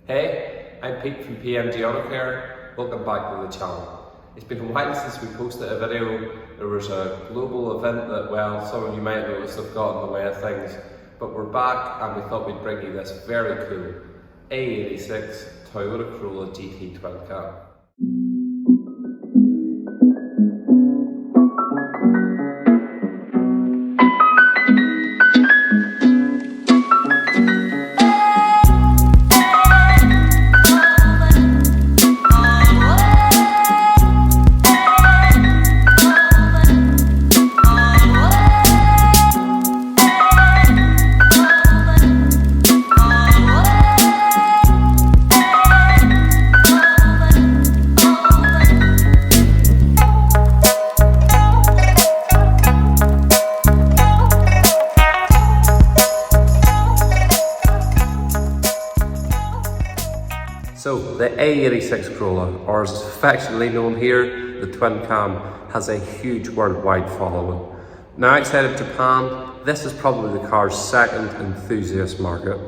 Hey, I'm Pete from PMG Auto Care. Welcome back to the channel. It's been a while since we posted a video. There was a global event that, well, some of you might notice have got in the way of things, but we're back and we thought we'd bring you this very cool AE86 Toyota Corolla GT Twincam. So the AE86 Corolla, or as it's affectionately known here, the Twincam, has a huge worldwide following. Now outside of Japan, this is probably the car's second enthusiast market.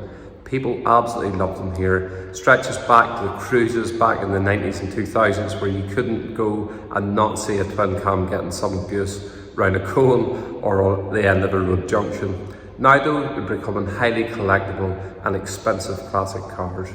People absolutely love them here. Stretches back to the cruises back in the 90s and 2000s where you couldn't go and not see a Twincam getting some abuse round a cone or the end of a road junction. Now though, they're becoming highly collectible and expensive classic cars.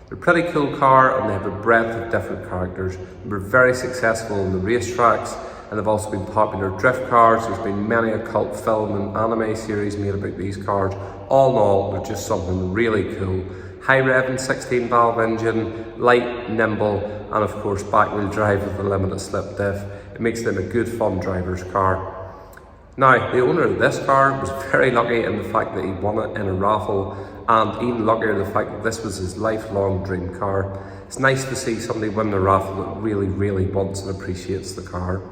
They're a pretty cool car and they have a breadth of different characters. They were very successful in the racetracks and they've also been popular drift cars. There's been many a cult film and anime series made about these cars. All in all, they're just something really cool. High revving 16 valve engine, light, nimble, and of course back wheel drive with a limited slip diff. It makes them a good fun driver's car. Now, the owner of this car was very lucky in the fact that he won it in a raffle, and even luckier the fact that this was his lifelong dream car. It's nice to see somebody win the raffle that really wants and appreciates the car.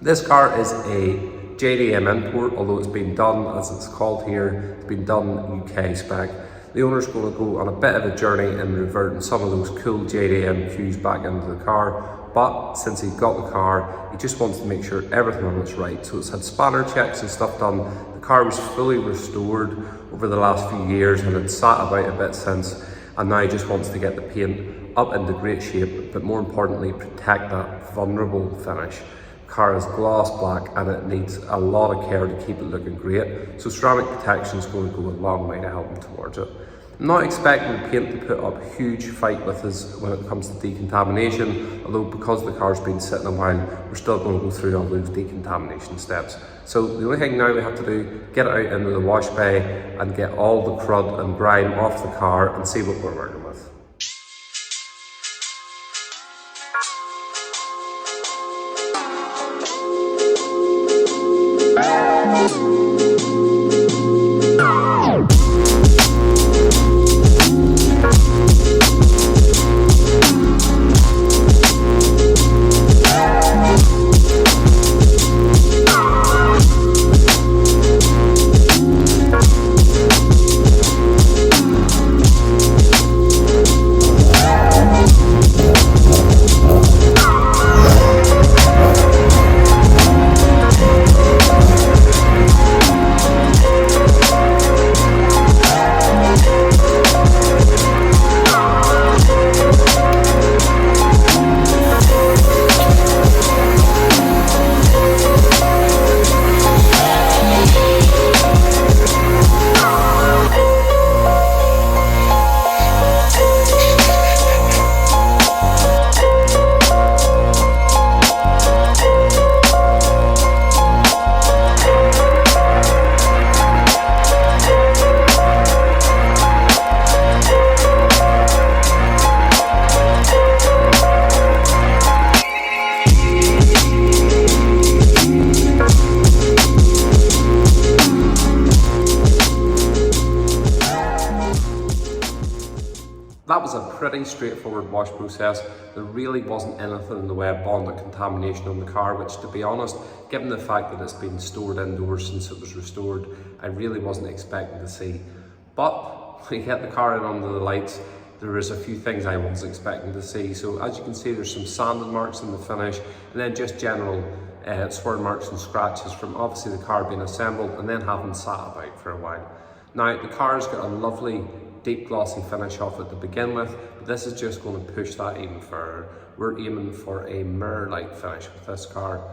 This car is a JDM import, although it's been done, as it's called here, it's been done UK spec. The owner's going to go on a bit of a journey in reverting some of those cool JDM cues back into the car. But since he got the car, he just wants to make sure everything on it's right. So it's had spanner checks and stuff done. The car was fully restored over the last few years and had sat about a bit since. And now he just wants to get the paint up into great shape, but more importantly, protect that vulnerable finish. The car is gloss black and it needs a lot of care to keep it looking great. So ceramic protection is going to go a long way to help him towards it. I'm not expecting the paint to put up a huge fight with us when it comes to decontamination, although because the car's been sitting a while, we're still going to go through all those decontamination steps. So the only thing now we have to do, get it out into the wash bay and get all the crud and grime off the car and see what we're working with. That was a pretty straightforward wash process. There really wasn't anything in the way of bond or contamination on the car, which, to be honest, given the fact that it's been stored indoors since it was restored, I really wasn't expecting to see. But when you get the car in under the lights, there is a few things I was expecting to see. So as you can see, there's some sanding marks in the finish, and then just general swirl marks and scratches from obviously the car being assembled and then having sat about for a while. Now the car's got a lovely deep glossy finish off it to begin with, but this is just going to push that even further. We're aiming for a mirror-like finish with this car.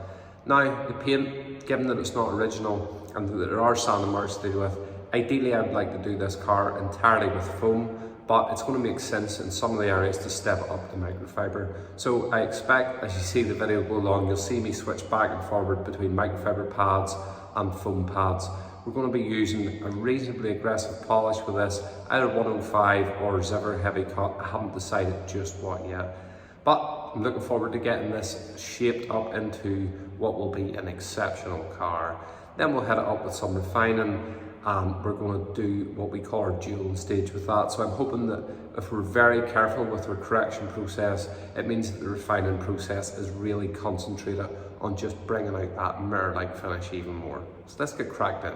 Now, the paint, given that it's not original and that there are sanding marks to deal with, ideally I would like to do this car entirely with foam, but it's going to make sense in some of the areas to step up to microfiber. So I expect, as you see the video go along, you'll see me switch back and forward between microfiber pads and foam pads. We're going to be using a reasonably aggressive polish with this, either 105 or Ziver Heavy Cut. I haven't decided just what yet. But I'm looking forward to getting this shaped up into what will be an exceptional car. Then we'll head it up with some refining, and we're going to do what we call our dual stage with that. So I'm hoping that if we're very careful with our correction process, it means that the refining process is really concentrated on just bringing out that mirror-like finish even more. So let's get cracked in.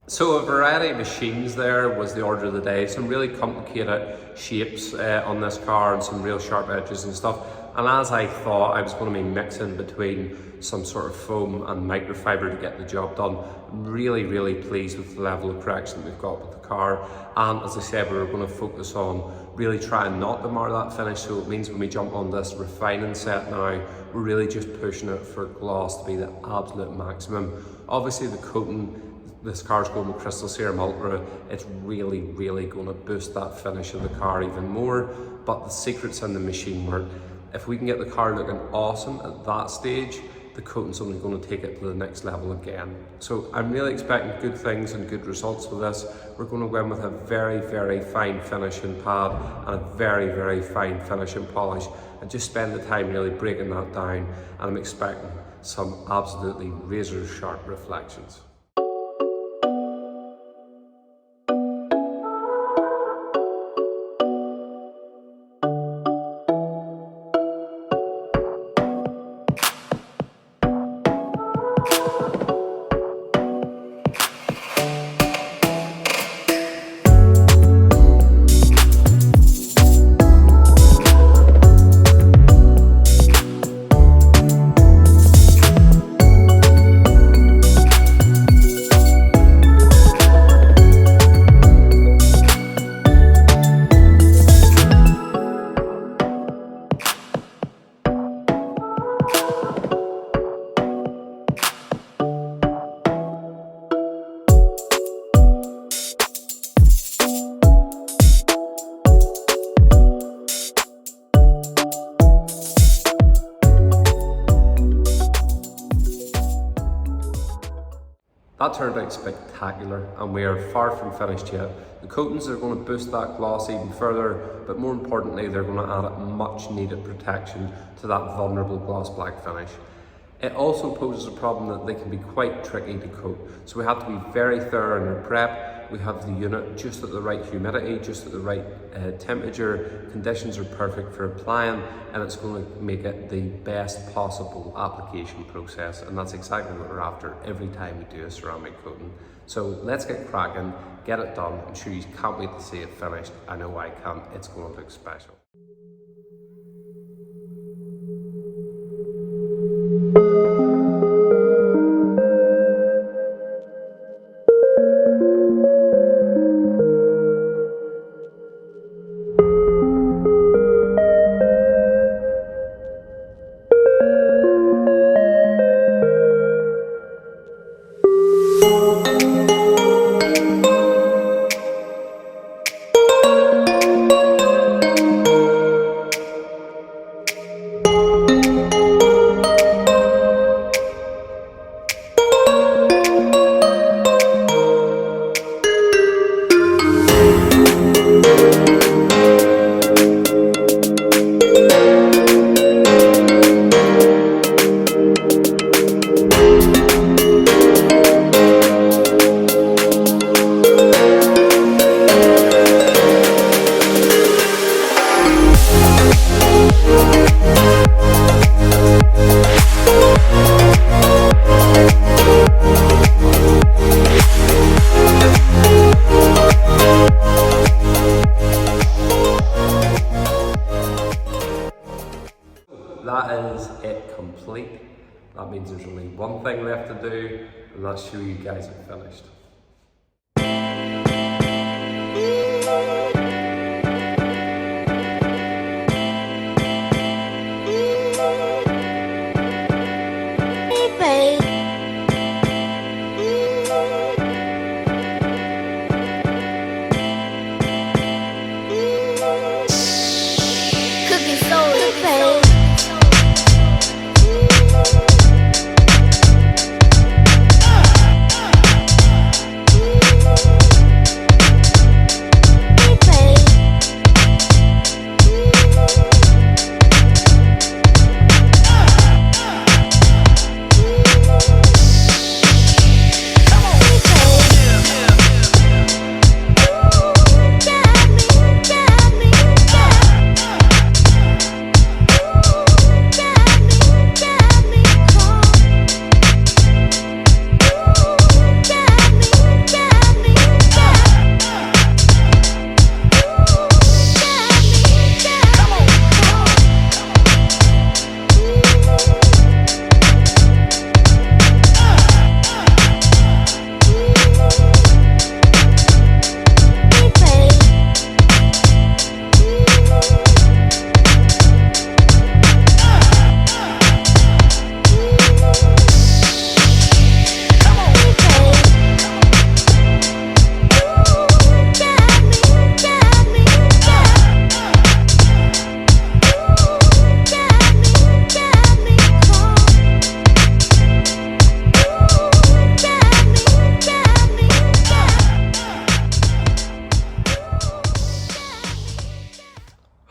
So a variety of machines there was the order of the day. Some really complicated shapes on this car and some real sharp edges and stuff. And as I thought, I was going to be mixing between some sort of foam and microfiber to get the job done. I'm really, really pleased with the level of correction that we've got with the car. And as I said, we were going to focus on really trying not to mar that finish. So it means when we jump on this refining set now, we're really just pushing it for gloss to be the absolute maximum. Obviously the coating, this car's going with Crystal Serum Ultra, it's really, really going to boost that finish of the car even more. But the secret's in the machine work. If we can get the car looking awesome at that stage, the coating's only going to take it to the next level again. So I'm really expecting good things and good results with this. We're going to go in with a very, very fine finishing pad and a very, very fine finishing polish, and just spend the time really breaking that down. And I'm expecting some absolutely razor sharp reflections. That turned out spectacular, and we are far from finished yet. The coatings are going to boost that gloss even further, but more importantly, they're going to add a much needed protection to that vulnerable gloss black finish. It also poses a problem that they can be quite tricky to coat. So we have to be very thorough in our prep. We have the unit just at the right humidity, just at the right temperature. Conditions are perfect for applying, and it's going to make it the best possible application process. And that's exactly what we're after every time we do a ceramic coating. So let's get cracking, get it done. I'm sure you can't wait to see it finished. I know I can't. It's going to look special. That is it complete. That means there's only one thing left to do, and that's show you guys it finished.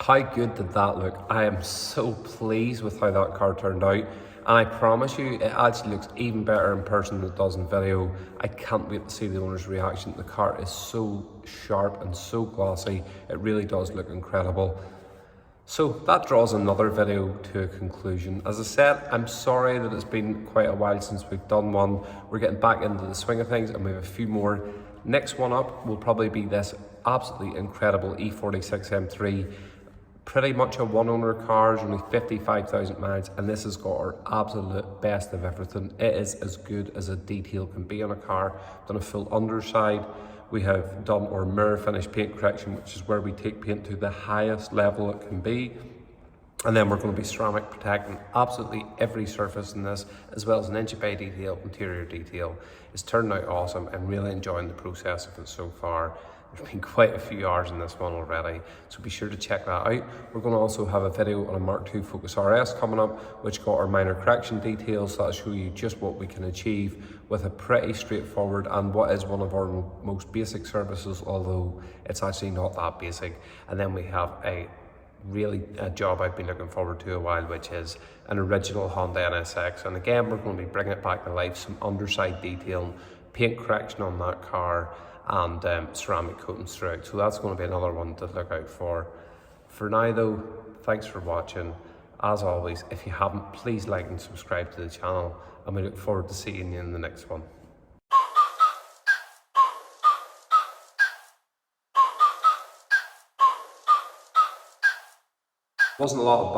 How good did that look? I am so pleased with how that car turned out, and I promise you it actually looks even better in person than it does in video. I can't wait to see the owner's reaction. The car is so sharp and so glossy, it really does look incredible. So that draws another video to a conclusion. As I said, I'm sorry that it's been quite a while since we've done one. We're getting back into the swing of things, and we have a few more. Next one up will probably be this absolutely incredible E46 M3. Pretty much a one-owner car, it's only 55,000 miles, and this has got our absolute best of everything. It is as good as a detail can be on a car. Done a full underside. We have done our mirror finish paint correction, which is where we take paint to the highest level it can be. And then we're going to be ceramic protecting absolutely every surface in this, as well as an inch of bay detail, interior detail. It's turned out awesome. I'm really enjoying the process of it so far. There's been quite a few hours in this one already, so be sure to check that out. We're going to also have a video on a Mark II Focus RS coming up, which got our minor correction details. So that'll show you just what we can achieve with a pretty straightforward and what is one of our most basic services, although it's actually not that basic. And then we have a really a job I've been looking forward to a while, which is an original Honda NSX. And again, we're going to be bringing it back to life, some underside detailing, paint correction on that car, and ceramic coatings throughout. So that's going to be another one to look out for. For now though, thanks for watching. As always, if you haven't, please like and subscribe to the channel, and we look forward to seeing you in the next one. Wasn't a lot of